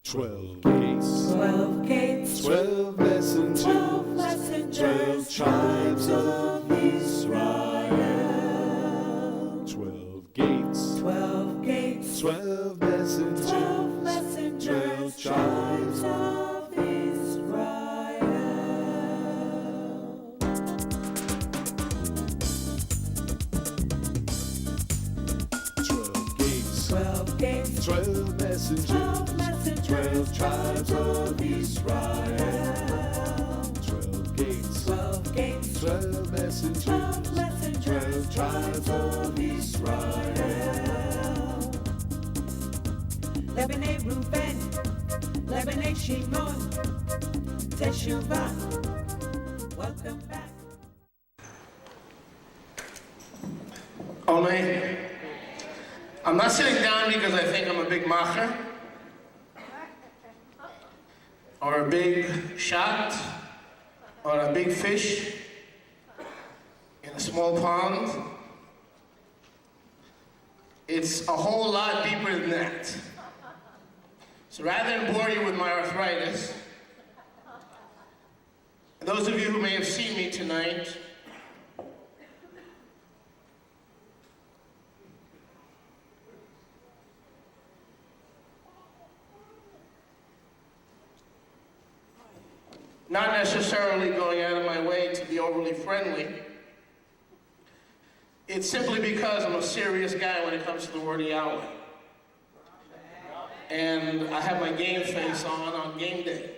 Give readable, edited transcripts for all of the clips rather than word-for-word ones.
12 gates, 12 gates, 12 messengers, 12 messengers, 12 tribes of Israel. 12 gates, 12 gates, 12 messengers, 12 messengers, 12 tribes of Israel. 12 gates, 12 gates, 12 messengers, 12 messengers, 12 tribes of Israel. 12 gates, 12 gates, 12 messengers, 12 messengers, 12 tribes of Israel. Lebanese Reuben, Lebanese Shimon, Teshuvah. Welcome back. Only, I'm not sitting down because I think I'm a big macher or a big shot or a big fish in a small pond. It's a whole lot deeper than that. So rather than bore you with my arthritis, those of you who may have seen me tonight, not necessarily going out of my way to be overly friendly. It's simply because I'm a serious guy when it comes to the word of Yahweh. And I have my game face on game day.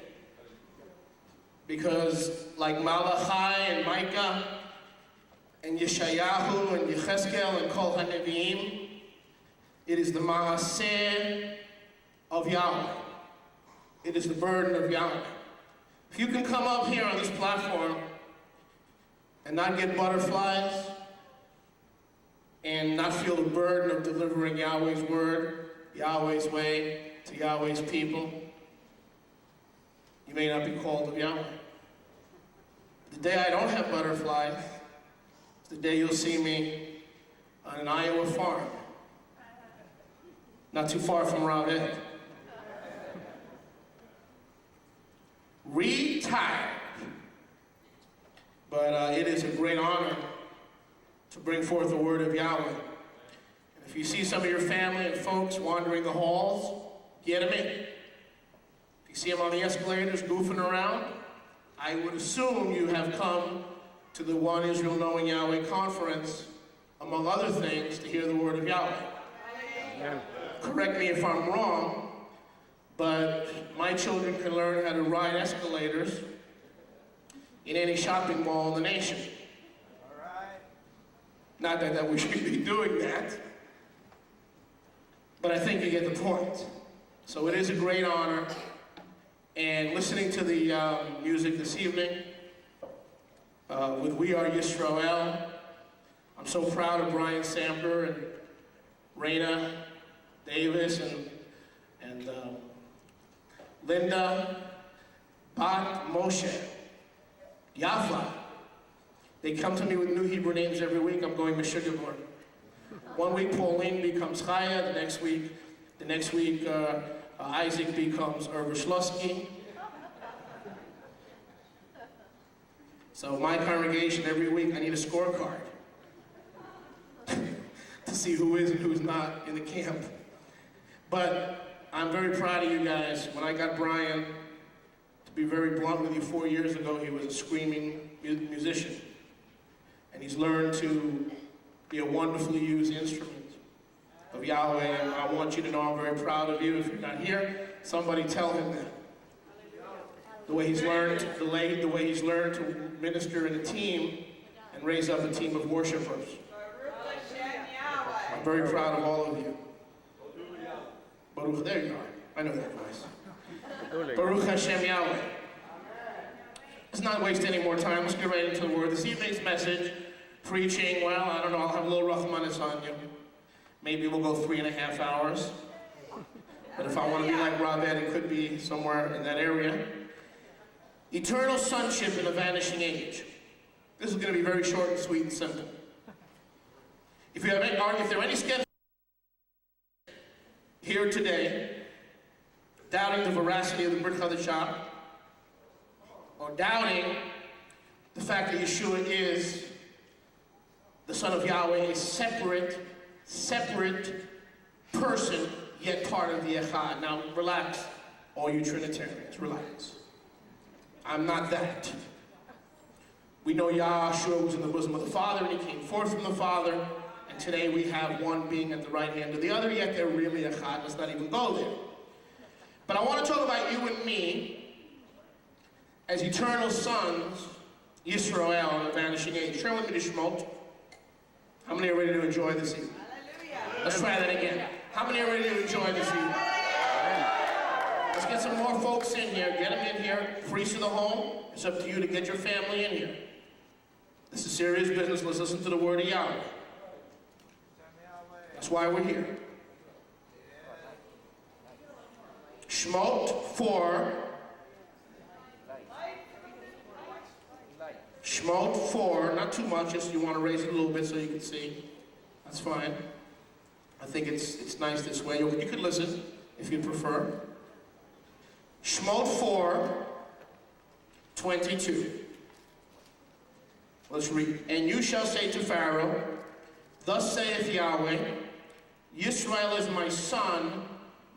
Because like Malachi and Micah and Yeshayahu and Yechezkel and Kol HaNevi'im, it is the Maaseh of Yahweh. It is the burden of Yahweh. If you can come up here on this platform and not get butterflies and not feel the burden of delivering Yahweh's word, Yahweh's way to Yahweh's people, you may not be called of Yahweh. The day I don't have butterflies is the day you'll see me on an Iowa farm, not too far from Rav Ed. Retired. But it is a great honor to bring forth the word of Yahweh. And if you see some of your family and folks wandering the halls, get them in. If you see them on the escalators goofing around, I would assume you have come to the One Israel Knowing Yahweh conference, among other things, to hear the word of Yahweh. Yeah. Correct me if I'm wrong, but my children can learn how to ride escalators in any shopping mall in the nation. All right. Not that we should be doing that, but I think you get the point. So it is a great honor, and listening to the music this evening with We Are Yisrael, I'm so proud of Brian Samper and Raina Davis and Linda, Bat Moshe, Yafa. They come to me with new Hebrew names every week. I'm going Meshuggah. One week Pauline becomes Chaya, the next week Isaac becomes Ervishlovsky. So my congregation every week, I need a scorecard to see who is and who's not in the camp. But I'm very proud of you guys. When I got Brian, to be very blunt with you, 4 years ago, he was a screaming musician. And he's learned to be a wonderfully used instrument of Yahweh. And I want you to know I'm very proud of you. If you're not here, somebody tell him that. The way he's learned to minister in a team and raise up a team of worshipers. I'm very proud of all of you. Baruch, there you are. I know that voice. Baruch Hashem Yahweh. Let's not waste any more time. Let's get right into the word. This evening's message, preaching, well, I don't know, I'll have a little Rahmanis on you. Maybe we'll go 3.5 hours. But if I want to be like Rob Ed, it could be somewhere in that area. Eternal sonship in a vanishing age. This is going to be very short and sweet and simple. If there are any skeptics here today, doubting the veracity of the Brit Chadashah, or doubting the fact that Yeshua is the Son of Yahweh, a separate person, yet part of the Echad. Now, relax, all you Trinitarians, relax. I'm not that. We know Yahshua was in the bosom of the Father, and he came forth from the Father, and today we have one being at the right hand of the other, yet they're really Echad. Let's not even go there. But I want to talk about you and me as eternal sons, Yisrael, in a vanishing age. Turn with me to Shemot. How many are ready to enjoy this evening? Let's try that again. How many are ready to enjoy this evening? Let's get some more folks in here. Get them in here. Priest of the home, it's up to you to get your family in here. This is serious business. Let's listen to the word of Yahweh. That's why we're here. Shemot 4. Shemot 4, not too much, just you want to raise it a little bit so you can see. That's fine. I think it's nice this way. You could listen if you prefer. Shemot 4, 22. Let's read. And you shall say to Pharaoh, thus saith Yahweh, Yisrael is my son,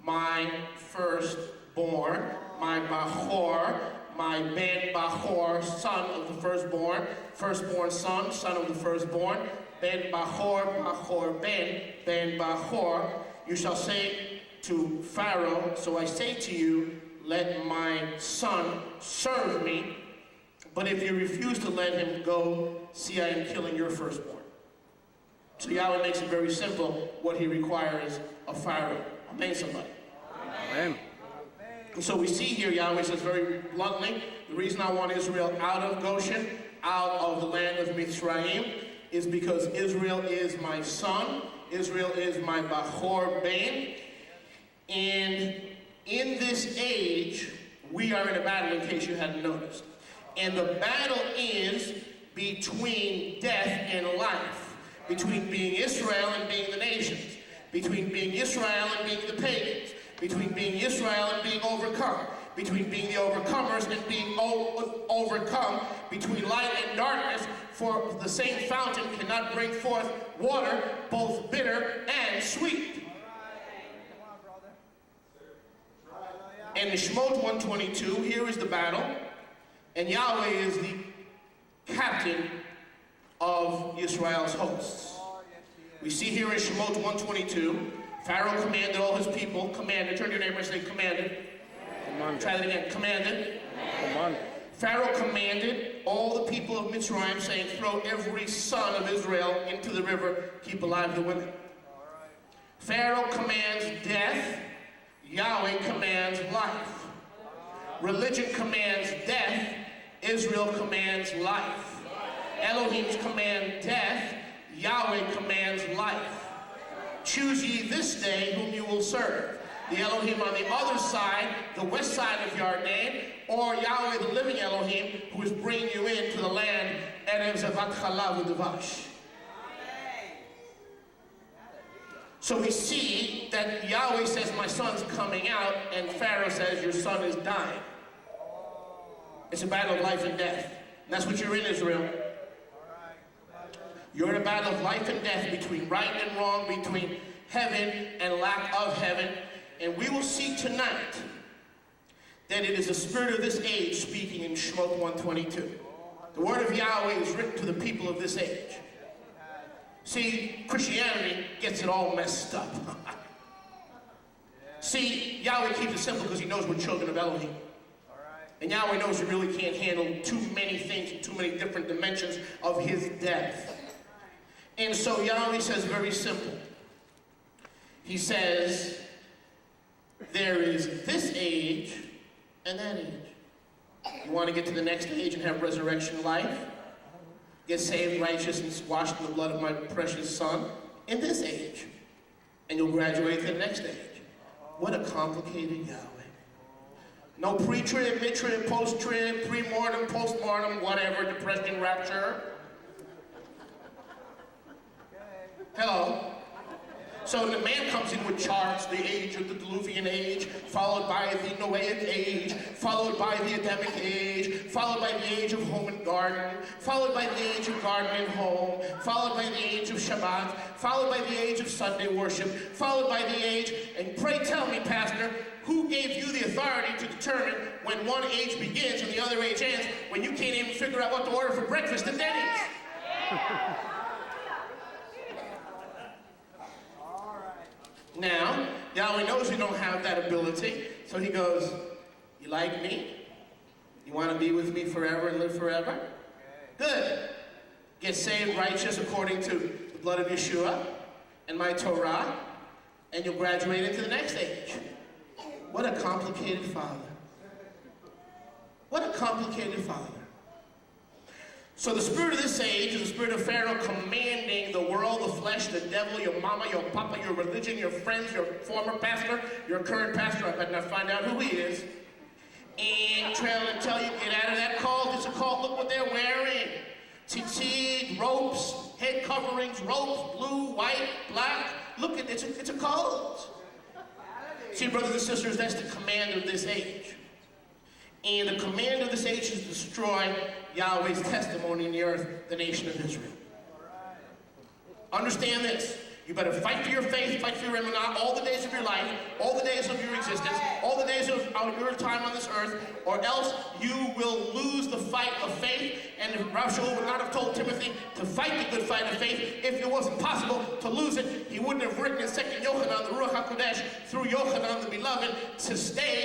my firstborn, my Bachor, my Ben Bachor, son of the firstborn son, son of the firstborn, Ben Bachor, Bachor Ben, Ben Bachor. You shall say to Pharaoh, so I say to you, let my son serve me, but if you refuse to let him go, see I am killing your firstborn. So Yahweh makes it very simple what he requires of Pharaoh. Amen, somebody. Amen. And so we see here, Yahweh says very bluntly, the reason I want Israel out of Goshen, out of the land of Mitzrayim, is because Israel is my son, Israel is my Bachor Ben, and in this age, we are in a battle, in case you hadn't noticed. And the battle is between death and life, between being Israel and being the nations, between being Israel and being the pagans, between being Israel and being overcome, between being the overcomers and being overcome, between light and darkness, for the same fountain cannot bring forth water, both bitter and sweet. And in Shemot 122, here is the battle, and Yahweh is the captain of Israel's hosts. We see here in Shemot 122, Pharaoh commanded all his people, commanded, turn to your neighbor and say commanded. Commanded. Try that again, commanded. Commanded. Pharaoh commanded all the people of Mitzrayim, saying, throw every son of Israel into the river, keep alive the women. Pharaoh commands death, Yahweh commands life. Religion commands death, Israel commands life. Elohim's command death, Yahweh commands life. Choose ye this day whom you will serve. The Elohim on the other side, the west side of Yarden, or Yahweh, the living Elohim, who is bringing you into the land, Erev Zavat Chalav U'Devash. So we see that Yahweh says, my son's coming out, and Pharaoh says, your son is dying. It's a battle of life and death. And that's what you're in, Israel. You're in a battle of life and death between right and wrong, between heaven and lack of heaven. And we will see tonight that it is the spirit of this age speaking in Shemot 122. The word of Yahweh is written to the people of this age. See, Christianity gets it all messed up. See, Yahweh keeps it simple because he knows we're children of Elohim. And Yahweh knows you really can't handle too many things in too many different dimensions of his depth. And so Yahweh says very simple. He says, there is this age and that age. You want to get to the next age and have resurrection life? Get saved, righteous, and washed in the blood of my precious son in this age. And you'll graduate to the next age. What a complicated Yahweh. No pre-trib, mid-trib, post-trib, pre-mortem, post-mortem, whatever, depression, rapture. Hello. So the man comes in with charts, the age of the Diluvian age, followed by the Noahic age, followed by the Adamic age, followed by the age of home and garden, followed by the age of garden and home, followed by the age of Shabbat, followed by the age of Sunday worship, followed by the age, and pray tell me, Pastor, who gave you the authority to determine when one age begins and the other age ends when you can't even figure out what to order for breakfast at Denny's? Now, Yahweh knows you don't have that ability, so he goes, you like me? You want to be with me forever and live forever? Good. Get saved righteous according to the blood of Yeshua and my Torah, and you'll graduate into the next age. What a complicated father. What a complicated father. So the spirit of this age is the spirit of Pharaoh commanding the world, the flesh, the devil, your mama, your papa, your religion, your friends, your former pastor, your current pastor. I better not find out who he is. And trying to tell you, get out of that cult. It's a cult. Look what they're wearing. Tzitzit, ropes, head coverings, ropes, blue, white, black. Look at it. It's a cult. See, brothers and sisters, that's the command of this age. And the command of this age is to destroy Yahweh's testimony in the earth, the nation of Israel. Understand this. You better fight for your faith, fight for your emunah all the days of your life, all the days of your existence, all the days of your time on this earth, or else you will lose the fight of faith. And Rashi would not have told Timothy to fight the good fight of faith if it wasn't possible to lose it. He wouldn't have written in 2 Yochanan, the Ruach HaKodesh, through Yochanan the Beloved, to stay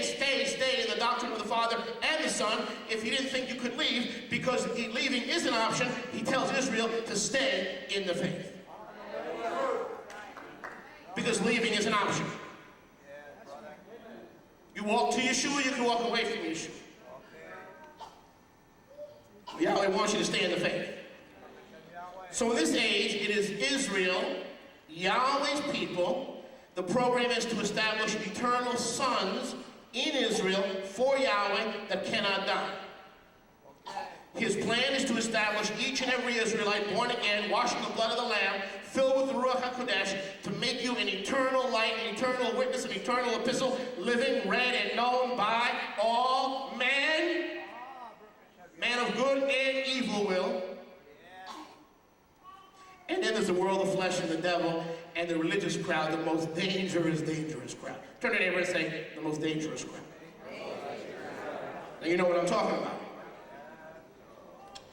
in the doctrine of the Father and the Son if he didn't think you could leave, because leaving is an option. He tells Israel to stay in the faith. Because leaving is an option. You walk to Yeshua, you can walk away from Yeshua. Yahweh wants you to stay in the faith. So in this age, it is Israel, Yahweh's people. The program is to establish eternal sons in Israel for Yahweh that cannot die. His plan is to establish each and every Israelite born again, washed in the blood of the Lamb, filled with the Ruach HaKodesh, to make you an eternal light, an eternal witness, an eternal epistle, living, read, and known by all men. Man of good and evil will. And then there's the world of flesh and the devil and the religious crowd, the most dangerous crowd. Turn to your neighbor and say, the most dangerous crowd. Now you know what I'm talking about.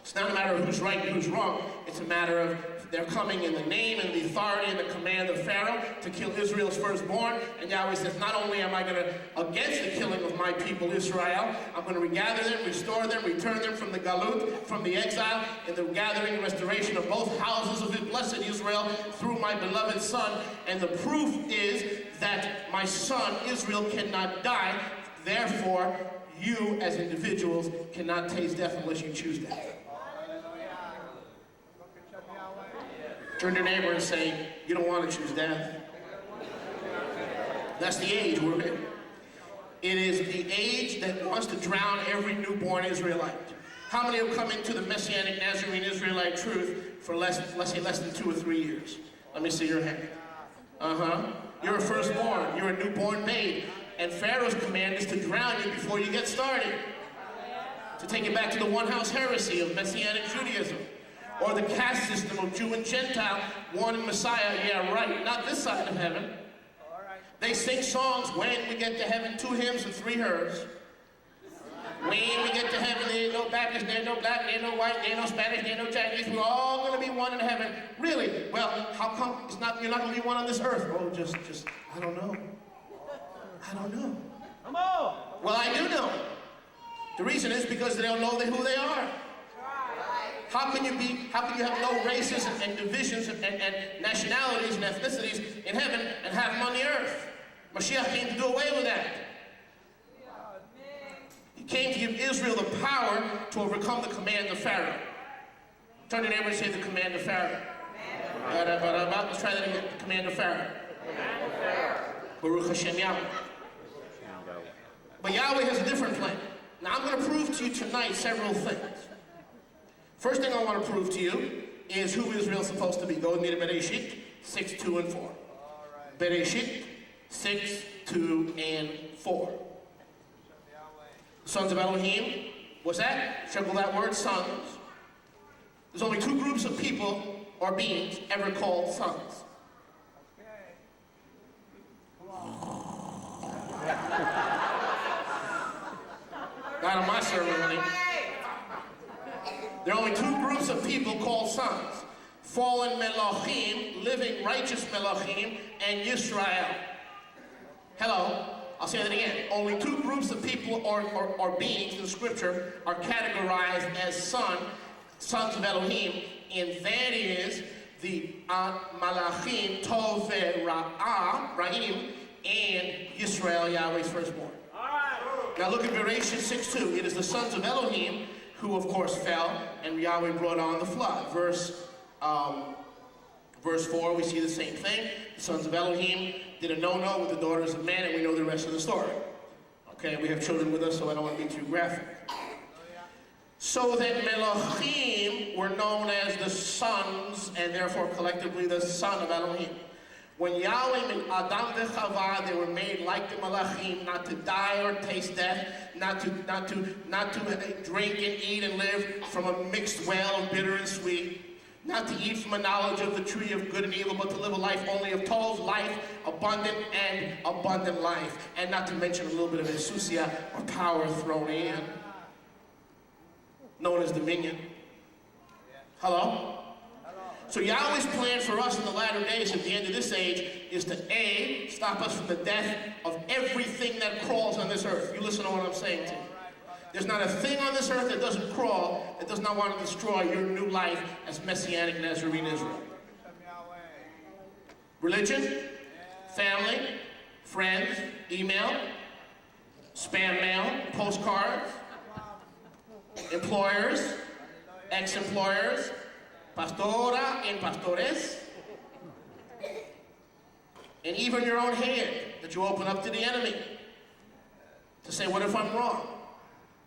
It's not a matter of who's right and who's wrong. It's a matter of they're coming in the name and the authority and the command of Pharaoh to kill Israel's firstborn. And Yahweh says, not only am I going to, against the killing of my people Israel, I'm going to regather them, restore them, return them from the galut, from the exile, and the gathering and restoration of both houses of his blessed Israel through my beloved son. And the proof is that my son Israel cannot die. Therefore, you as individuals cannot taste death unless you choose death. Turn to your neighbor and say, you don't want to choose death. That's the age we're in. It is the age that wants to drown every newborn Israelite. How many have come into the Messianic Nazarene Israelite truth for let's say less than 2 or 3 years? Let me see your hand. You're a firstborn. You're a newborn babe. And Pharaoh's command is to drown you before you get started. To take it back to the one-house heresy of Messianic Judaism. Or the caste system of Jew and Gentile, one in Messiah, yeah, right, not this side of heaven. They sing songs, when we get to heaven, 2 hymns and 3 hers. When we get to heaven, there ain't no Baptist, there ain't no black, there ain't no white, there ain't no Spanish, there ain't no Chinese, we're all going to be one in heaven. Really? Well, how come you're not going to be one on this earth? Oh, just, I don't know. I don't know. Come on. Well, I do know. The reason is because they don't know who they are. How can you have no races and divisions and nationalities and ethnicities in heaven and have them on the earth? Mashiach came to do away with that. He came to give Israel the power to overcome the command of Pharaoh. Turn to your neighbor and say the command of Pharaoh. Let's try that again. The command of Pharaoh. Baruch Hashem Yahweh. But Yahweh has a different plan. Now I'm going to prove to you tonight several things. First thing I want to prove to you is who Israel's supposed to be. Go with me to Bereshit 6, 2, and 4. Bereshit 6, 2, and 4. Sons of Elohim, what's that? Circle that word, sons. There's only two groups of people or beings ever called sons. Not on my sermon, honey. There are only two groups of people called sons. Fallen Melachim, living righteous Melachim, and Yisrael. Hello, I'll say that again. Only two groups of people or beings in Scripture are categorized as sons of Elohim, and that is the Malachim, Tov Ra'im, and Yisrael, Yahweh's firstborn. Now look at Bereshit 6:2. It is the sons of Elohim who, of course, fell, and Yahweh brought on the flood. Verse 4, we see the same thing. The sons of Elohim did a no-no with the daughters of man, and we know the rest of the story. Okay, we have children with us, so I don't want to be too graphic. So that Melachim were known as the sons, and therefore collectively the son of Elohim. When Yahweh made Adam and Chava, they were made like the Malachim, not to die or taste death, not to drink and eat and live from a mixed well of bitter and sweet, not to eat from a knowledge of the tree of good and evil, but to live a life only of Tov, life, abundant life, and not to mention a little bit of Esusia, or power thrown in, known as dominion. Hello? So Yahweh's plan for us in the latter days at the end of this age is to A, stop us from the death of everything that crawls on this earth. You listen to what I'm saying to you. There's not a thing on this earth that doesn't crawl, that does not want to destroy your new life as Messianic Nazarene Israel. Religion, family, friends, email, spam mail, postcards, employers, ex-employers, pastora and pastores, and even your own hand that you open up to the enemy to say, what if I'm wrong?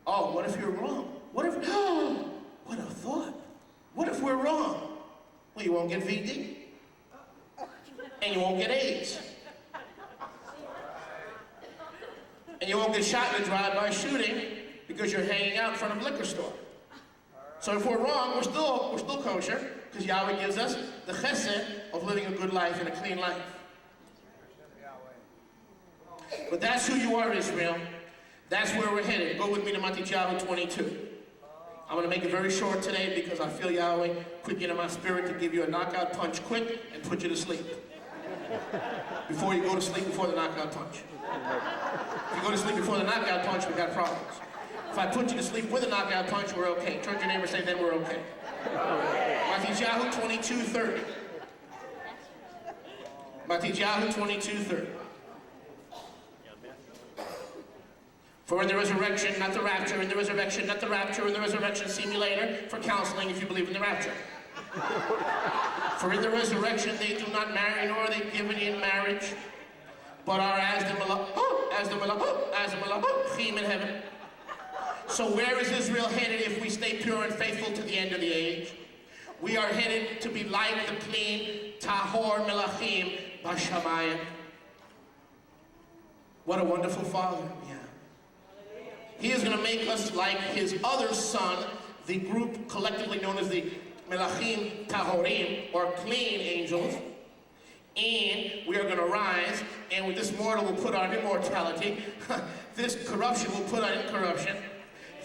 Oh, what if you're wrong? What if, what a thought. What if we're wrong? Well, you won't get VD. And you won't get AIDS. And you won't get shot in a drive-by shooting because you're hanging out in front of a liquor store. So if we're wrong, we're still kosher, because Yahweh gives us the chesed of living a good life and a clean life. But that's who you are, Israel. That's where we're headed. Go with me to Matthew 22. I'm going to make it very short today because I feel Yahweh quick into my spirit to give you a knockout punch quick and put you to sleep. Before you go to sleep before the knockout punch. If you go to sleep before the knockout punch, we've got problems. If I put you to sleep with a knockout punch, we're okay. Turn to your neighbor and say, then we're okay. Matthew 22:30. Matthew 22:30. For in the resurrection, not the rapture, in the resurrection, not the rapture, in the resurrection, see me later for counseling if you believe in the rapture. For in the resurrection they do not marry, nor are they given in marriage, but are as the malachim in heaven. So where is Israel headed if we stay pure and faithful to the end of the age? We are headed to be like the clean tahor melachim bashamayim. What a wonderful Father we have. He is going to make us like his other son, the group collectively known as the melachim tahorim, or clean angels. And we are going to rise, and with this mortal will put on immortality. This corruption will put on incorruption.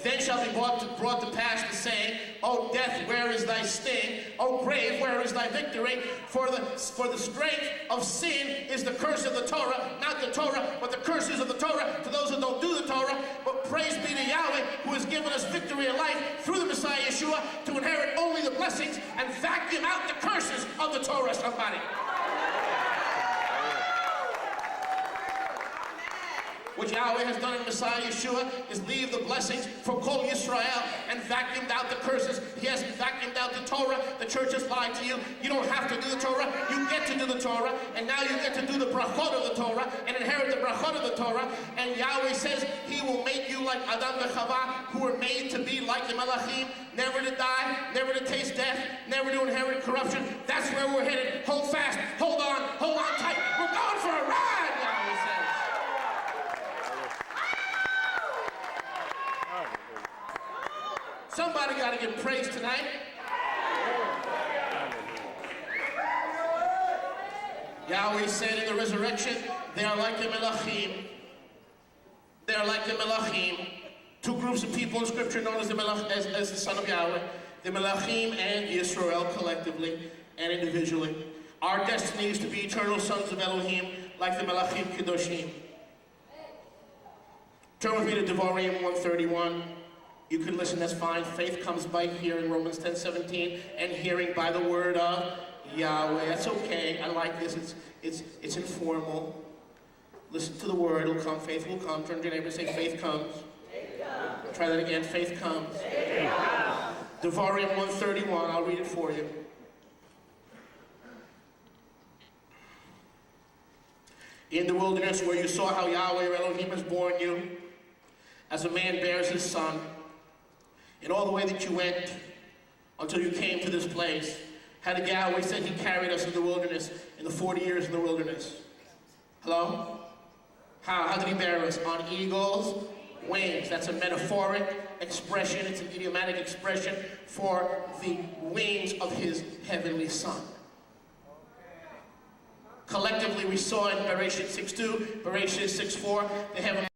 Then shall be brought to pass the saying, O death, where is thy sting? O grave, where is thy victory? For the strength of sin is the curse of the Torah, not the Torah, but the curses of the Torah to those who don't do the Torah. But praise be to Yahweh, who has given us victory and life through the Messiah Yeshua to inherit only the blessings and vacuum out the curses of the Torah, somebody. What Yahweh has done in Messiah Yeshua is leave the blessings from Kol Yisrael and vacuumed out the curses. He has vacuumed out the Torah. The church has lied to you. You don't have to do the Torah. You get to do the Torah. And now you get to do the brachot of the Torah and inherit the brachot of the Torah. And Yahweh says he will make you like Adam and Chava, who were made to be like the Malachim, never to die, never to taste death, never to inherit corruption. That's where we're headed. Hold fast. Hold on tight. We're going for a ride, Yahweh says. Somebody got to give praise tonight. Yahweh said in the resurrection, they are like the Melachim. They are like the Melachim. Two groups of people in Scripture known as as the Son of Yahweh. The Melachim and Yisrael collectively and individually. Our destiny is to be eternal sons of Elohim, like the Melachim Kedoshim. Turn with me to Devarim 131. You can listen, that's fine. Faith comes by hearing, Romans 10:17, and hearing by the word of Yahweh. That's okay. I like this. It's informal. Listen to the word. It'll come. Faith will come. Turn to your neighbor and say, faith comes. Faith comes. Try that again. Faith comes. Faith comes. Devarim 131. I'll read it for you. In the wilderness where you saw how Yahweh your Elohim has borne you, as a man bears his son, in all the way that you went until you came to this place, how did Yahweh said he carried us in the wilderness, in the 40 years in the wilderness? Hello? How did he bear us? On eagle's wings. That's a metaphoric expression. It's an idiomatic expression for the wings of his heavenly son. Collectively, we saw in Bereshit 6:2, Bereshit 6:4, the heavenly